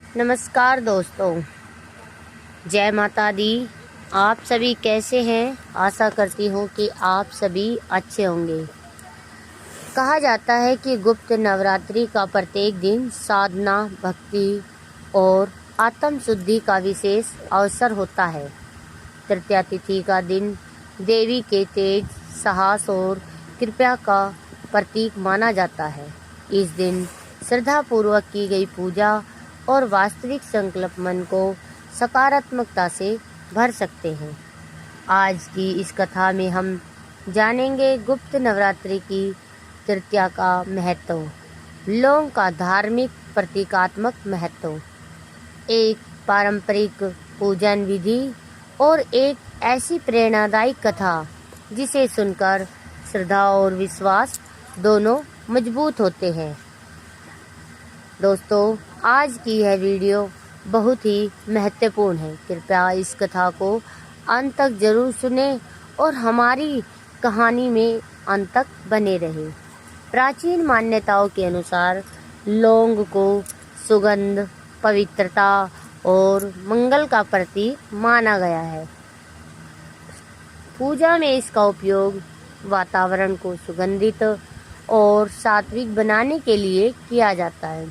नमस्कार दोस्तों, जय माता दी। आप सभी कैसे हैं? आशा करती हूँ कि आप सभी अच्छे होंगे। कहा जाता है कि गुप्त नवरात्रि का प्रत्येक दिन साधना, भक्ति और आत्म शुद्धि का विशेष अवसर होता है। तृतीया तिथि का दिन देवी के तेज, साहस और कृपा का प्रतीक माना जाता है। इस दिन श्रद्धापूर्वक की गई पूजा और वास्तविक संकल्प मन को सकारात्मकता से भर सकते हैं। आज की इस कथा में हम जानेंगे गुप्त नवरात्रि की तृतीया का महत्व, लौंग का धार्मिक प्रतीकात्मक महत्व, एक पारंपरिक पूजन विधि और एक ऐसी प्रेरणादायी कथा जिसे सुनकर श्रद्धा और विश्वास दोनों मजबूत होते हैं। दोस्तों, आज की यह वीडियो बहुत ही महत्वपूर्ण है। कृपया इस कथा को अंत तक जरूर सुने और हमारी कहानी में अंत तक बने रहें। प्राचीन मान्यताओं के अनुसार लौंग को सुगंध, पवित्रता और मंगल का प्रतीक माना गया है। पूजा में इसका उपयोग वातावरण को सुगंधित और सात्विक बनाने के लिए किया जाता है।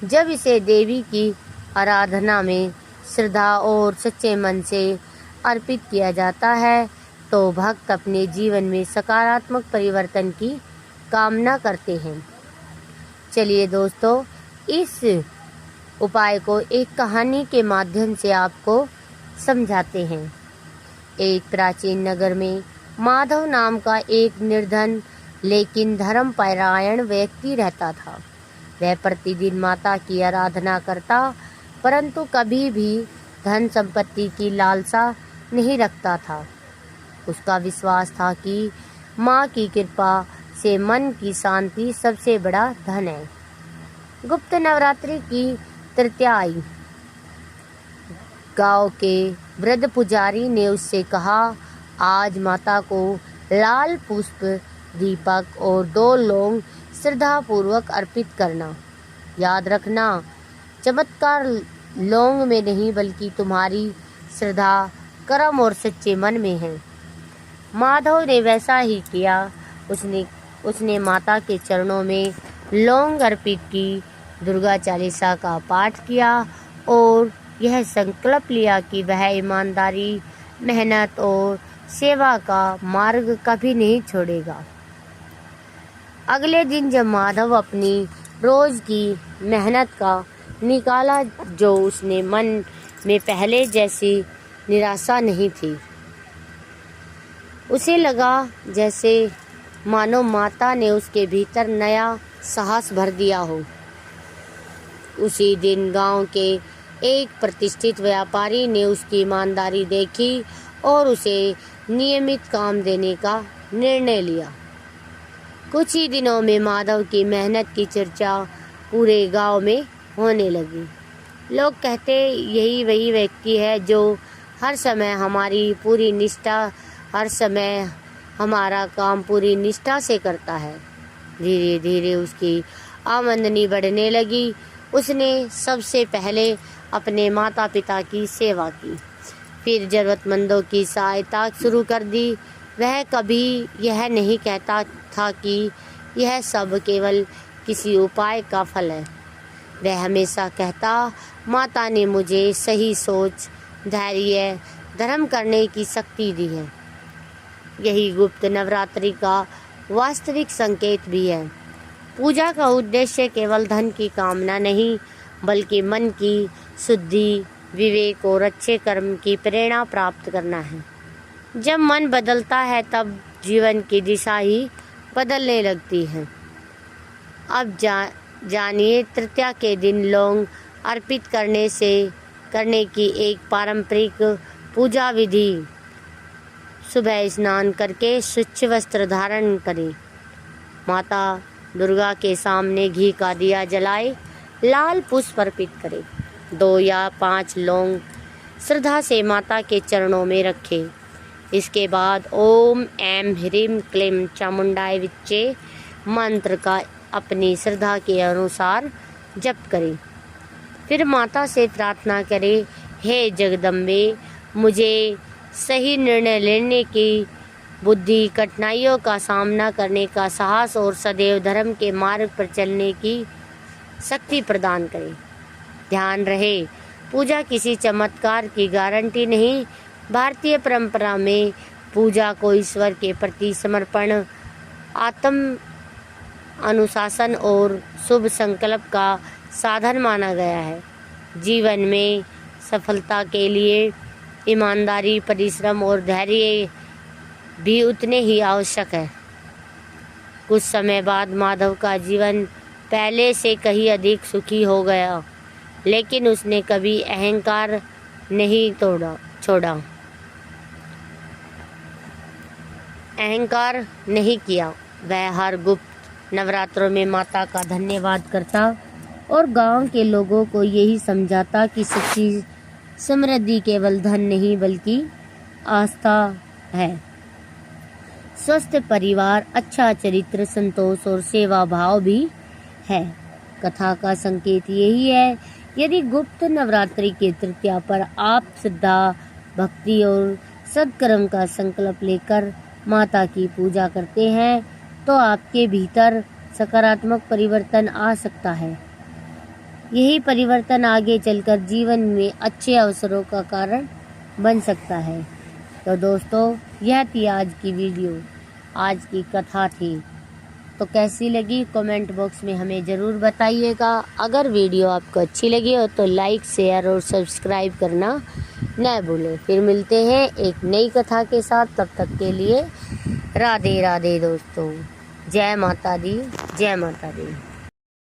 जब इसे देवी की आराधना में श्रद्धा और सच्चे मन से अर्पित किया जाता है तो भक्त अपने जीवन में सकारात्मक परिवर्तन की कामना करते हैं। चलिए दोस्तों, इस उपाय को एक कहानी के माध्यम से आपको समझाते हैं। एक प्राचीन नगर में माधव नाम का एक निर्धन लेकिन धर्मपरायण व्यक्ति रहता था। वह प्रतिदिन माता की आराधना करता, परंतु कभी भी धन संपत्ति की लालसा नहीं रखता था। उसका विश्वास था कि माँ की कृपा से मन की शांति सबसे बड़ा धन है। गुप्त नवरात्रि की तृतीया आई। गांव के वृद्ध पुजारी ने उससे कहा, आज माता को लाल पुष्प, दीपक और 2 लौंग श्रद्धापूर्वक अर्पित करना। याद रखना, चमत्कार लौंग में नहीं बल्कि तुम्हारी श्रद्धा, कर्म और सच्चे मन में है। माधव ने वैसा ही किया। उसने माता के चरणों में लौंग अर्पित की, दुर्गा चालीसा का पाठ किया और यह संकल्प लिया कि वह ईमानदारी, मेहनत और सेवा का मार्ग कभी नहीं छोड़ेगा। अगले दिन जब माधव अपनी रोज की मेहनत का निकाला, जो उसने मन में पहले जैसी निराशा नहीं थी। उसे लगा जैसे मानो माता ने उसके भीतर नया साहस भर दिया हो। उसी दिन गांव के एक प्रतिष्ठित व्यापारी ने उसकी ईमानदारी देखी और उसे नियमित काम देने का निर्णय लिया। कुछ ही दिनों में माधव की मेहनत की चर्चा पूरे गांव में होने लगी। लोग कहते, यही वही व्यक्ति है जो हर समय हमारा काम पूरी निष्ठा से करता है। धीरे धीरे उसकी आमदनी बढ़ने लगी। उसने सबसे पहले अपने माता पिता की सेवा की, फिर जरूरतमंदों की सहायता शुरू कर दी। वह कभी यह नहीं कहता था कि यह सब केवल किसी उपाय का फल है। वह हमेशा कहता, माता ने मुझे सही सोच, धैर्य, धर्म करने की शक्ति दी है। यही गुप्त नवरात्रि का वास्तविक संकेत भी है। पूजा का उद्देश्य केवल धन की कामना नहीं, बल्कि मन की शुद्धि, विवेक और अच्छे कर्म की प्रेरणा प्राप्त करना है। जब मन बदलता है तब जीवन की दिशा ही बदलने लगती है। अब जानिए तृतीया के दिन लौंग अर्पित करने की एक पारंपरिक पूजा विधि। सुबह स्नान करके स्वच्छ वस्त्र धारण करें। माता दुर्गा के सामने घी का दिया जलाए, लाल पुष्प अर्पित करें। 2 या 5 लौंग श्रद्धा से माता के चरणों में रखें। इसके बाद ओम ऐं ह्रीं क्लीं चामुंडाय विच्चे मंत्र का अपनी श्रद्धा के अनुसार जप करें। फिर माता से प्रार्थना करें, हे जगदम्बे, मुझे सही निर्णय लेने की बुद्धि, कठिनाइयों का सामना करने का साहस और सदैव धर्म के मार्ग पर चलने की शक्ति प्रदान करें। ध्यान रहे, पूजा किसी चमत्कार की गारंटी नहीं। भारतीय परंपरा में पूजा को ईश्वर के प्रति समर्पण, आत्म अनुशासन और शुभ संकल्प का साधन माना गया है। जीवन में सफलता के लिए ईमानदारी, परिश्रम और धैर्य भी उतने ही आवश्यक है। कुछ समय बाद माधव का जीवन पहले से कहीं अधिक सुखी हो गया, लेकिन उसने कभी अहंकार नहीं छोड़ा, अहंकार नहीं किया। वह हर गुप्त नवरात्रों में माता का धन्यवाद करता और गांव के लोगों को यही समझाता कि सच्ची समृद्धि केवल धन नहीं बल्कि आस्था है। स्वस्थ परिवार, अच्छा चरित्र, संतोष और सेवा भाव भी है। कथा का संकेत यही है, यदि गुप्त नवरात्रि के तृतीया पर आप श्रद्धा, भक्ति और सत्कर्म का संकल्प लेकर माता की पूजा करते हैं तो आपके भीतर सकारात्मक परिवर्तन आ सकता है। यही परिवर्तन आगे चलकर जीवन में अच्छे अवसरों का कारण बन सकता है। तो दोस्तों, यह थी आज की वीडियो, आज की कथा थी। तो कैसी लगी कमेंट बॉक्स में हमें ज़रूर बताइएगा। अगर वीडियो आपको अच्छी लगी हो तो लाइक, शेयर और सब्सक्राइब करना न भूलें। फिर मिलते हैं एक नई कथा के साथ, तब तक के लिए राधे राधे दोस्तों। जय माता दी, जय माता दी।